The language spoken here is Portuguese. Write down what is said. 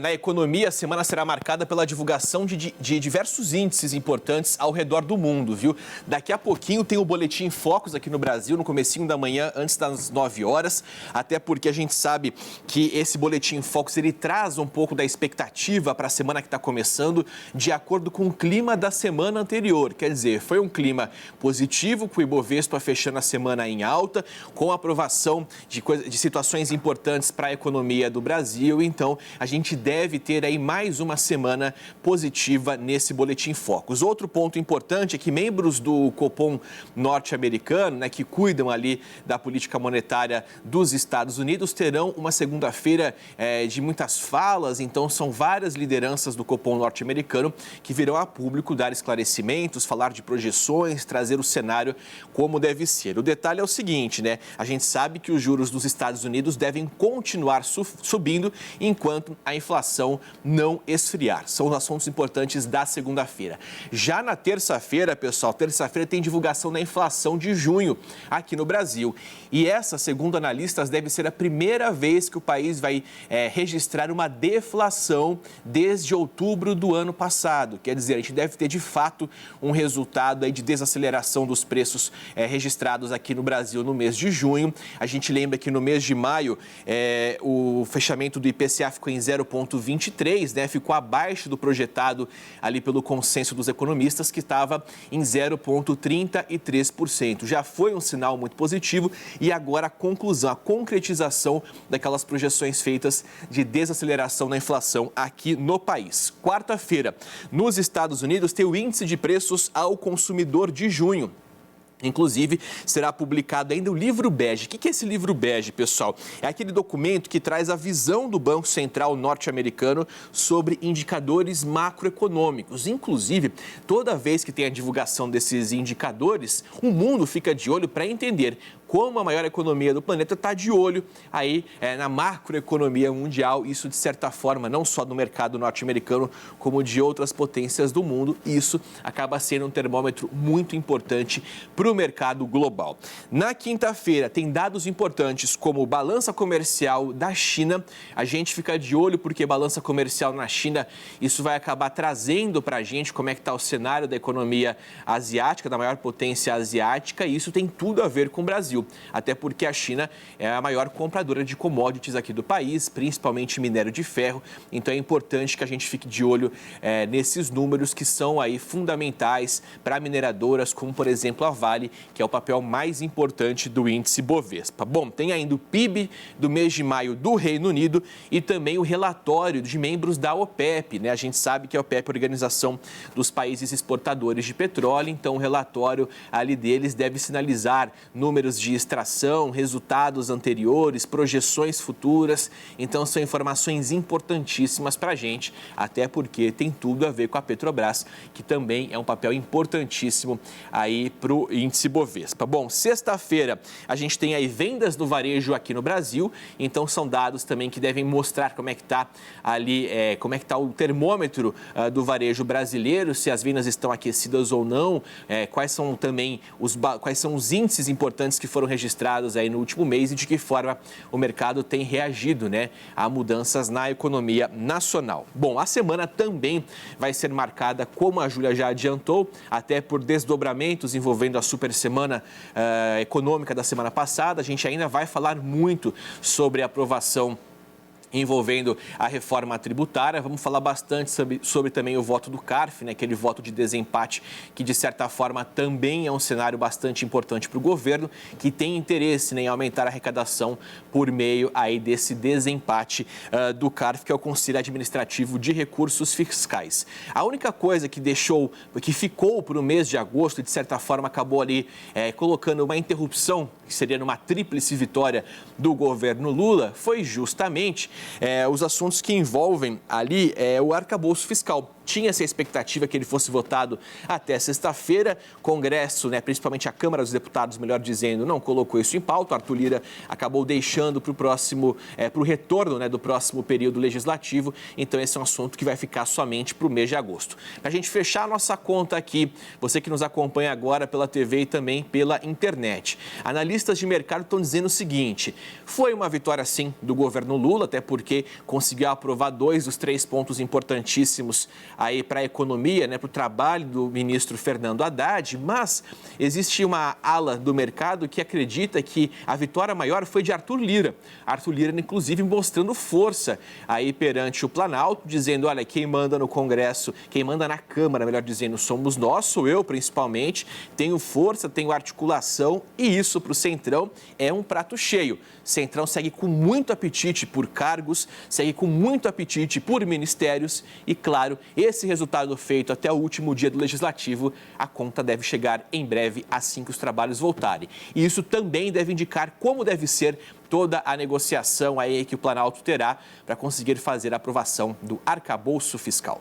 Na economia, a semana será marcada pela divulgação de diversos índices importantes ao redor do mundo, viu? Daqui a pouquinho tem o Boletim Focus aqui no Brasil, no comecinho da manhã, antes das 9 horas, até porque a gente sabe que esse Boletim Focus, ele traz um pouco da expectativa para a semana que está começando, de acordo com o clima da semana anterior. Quer dizer, foi um clima positivo, com o Ibovespa fechando a semana em alta, com a aprovação de situações importantes para a economia do Brasil. Então, a gente deve ter aí mais uma semana positiva nesse Boletim Focus. Outro ponto importante é que membros do Copom norte-americano, né, que cuidam ali da política monetária dos Estados Unidos, terão uma segunda-feira de muitas falas. Então, são várias lideranças do Copom norte-americano que virão a público dar esclarecimentos, falar de projeções, trazer o cenário como deve ser. O detalhe é o seguinte, né? A gente sabe que os juros dos Estados Unidos devem continuar subindo enquanto a inflação não esfriar. São os assuntos importantes da segunda-feira. Já na terça-feira, pessoal, terça-feira tem divulgação da inflação de junho aqui no Brasil. E essa, segundo analistas, deve ser a primeira vez que o país vai registrar uma deflação desde outubro do ano passado. Quer dizer, a gente deve ter, de fato, um resultado aí de desaceleração dos preços registrados aqui no Brasil no mês de junho. A gente lembra que no mês de maio, o fechamento do IPCA ficou em 0,23, né? Ficou abaixo do projetado ali pelo consenso dos economistas, que estava em 0,33%. Já foi um sinal muito positivo e agora a conclusão, a concretização daquelas projeções feitas de desaceleração na inflação aqui no país. Quarta-feira, nos Estados Unidos, tem o índice de preços ao consumidor de junho. Inclusive, será publicado ainda o livro bege. O que é esse livro bege, pessoal? É aquele documento que traz a visão do Banco Central norte-americano sobre indicadores macroeconômicos. Inclusive, toda vez que tem a divulgação desses indicadores, o mundo fica de olho para entender como a maior economia do planeta está de olho aí na macroeconomia mundial. Isso, de certa forma, não só do mercado norte-americano, como de outras potências do mundo. Isso acaba sendo um termômetro muito importante para o mercado global. Na quinta-feira, tem dados importantes como balança comercial da China. A gente fica de olho porque balança comercial na China, isso vai acabar trazendo para a gente como é que está o cenário da economia asiática, da maior potência asiática, e isso tem tudo a ver com o Brasil. Até porque a China é a maior compradora de commodities aqui do país, principalmente minério de ferro. Então é importante que a gente fique de olho nesses números que são aí fundamentais para mineradoras, como por exemplo a Vale, que é o papel mais importante do índice Bovespa. Bom, tem ainda o PIB do mês de maio do Reino Unido e também o relatório de membros da OPEP, né? A gente sabe que a OPEP é a Organização dos Países Exportadores de Petróleo, então o relatório ali deles deve sinalizar números de extração, resultados anteriores, projeções futuras. Então, são informações importantíssimas para a gente, até porque tem tudo a ver com a Petrobras, que também é um papel importantíssimo aí para o índice Bovespa. Bom, sexta-feira a gente tem aí vendas do varejo aqui no Brasil, então são dados também que devem mostrar como é que está ali, como é que está o termômetro do varejo brasileiro, se as vendas estão aquecidas ou não, quais são também quais são os índices importantes que foram registrados aí no último mês e de que forma o mercado tem reagido, né, a mudanças na economia nacional. Bom, a semana também vai ser marcada, como a Júlia já adiantou, até por desdobramentos envolvendo a super semana econômica da semana passada. A gente ainda vai falar muito sobre a aprovação envolvendo a reforma tributária. Vamos falar bastante sobre também o voto do CARF, né, aquele voto de desempate que, de certa forma, também é um cenário bastante importante para o governo, que tem interesse, né, em aumentar a arrecadação por meio aí desse desempate do CARF, que é o Conselho Administrativo de Recursos Fiscais. A única coisa que ficou para o mês de agosto e, de certa forma, acabou ali colocando uma interrupção, que seria numa tríplice vitória do governo Lula, foi justamente os assuntos que envolvem ali o arcabouço fiscal. Tinha-se a expectativa que ele fosse votado até sexta-feira. Congresso, principalmente a Câmara dos Deputados, melhor dizendo, não colocou isso em pauta. Arthur Lira acabou deixando para o retorno do próximo período legislativo. Então, esse é um assunto que vai ficar somente para o mês de agosto. Para a gente fechar a nossa conta aqui, você que nos acompanha agora pela TV e também pela internet. Analistas de mercado estão dizendo o seguinte: foi uma vitória, sim, do governo Lula, até porque conseguiu aprovar 2 dos 3 pontos importantíssimos aí para a economia, para o trabalho do ministro Fernando Haddad, mas existe uma ala do mercado que acredita que a vitória maior foi de Arthur Lira. Arthur Lira, inclusive, mostrando força aí perante o Planalto, dizendo, olha, quem manda no Congresso, quem manda na Câmara, melhor dizendo, somos nós, sou eu principalmente, tenho força, tenho articulação e isso para o Centrão é um prato cheio. Centrão segue com muito apetite por cargos, segue com muito apetite por ministérios e, claro, esse resultado feito até o último dia do Legislativo, a conta deve chegar em breve assim que os trabalhos voltarem. E isso também deve indicar como deve ser toda a negociação aí que o Planalto terá para conseguir fazer a aprovação do arcabouço fiscal.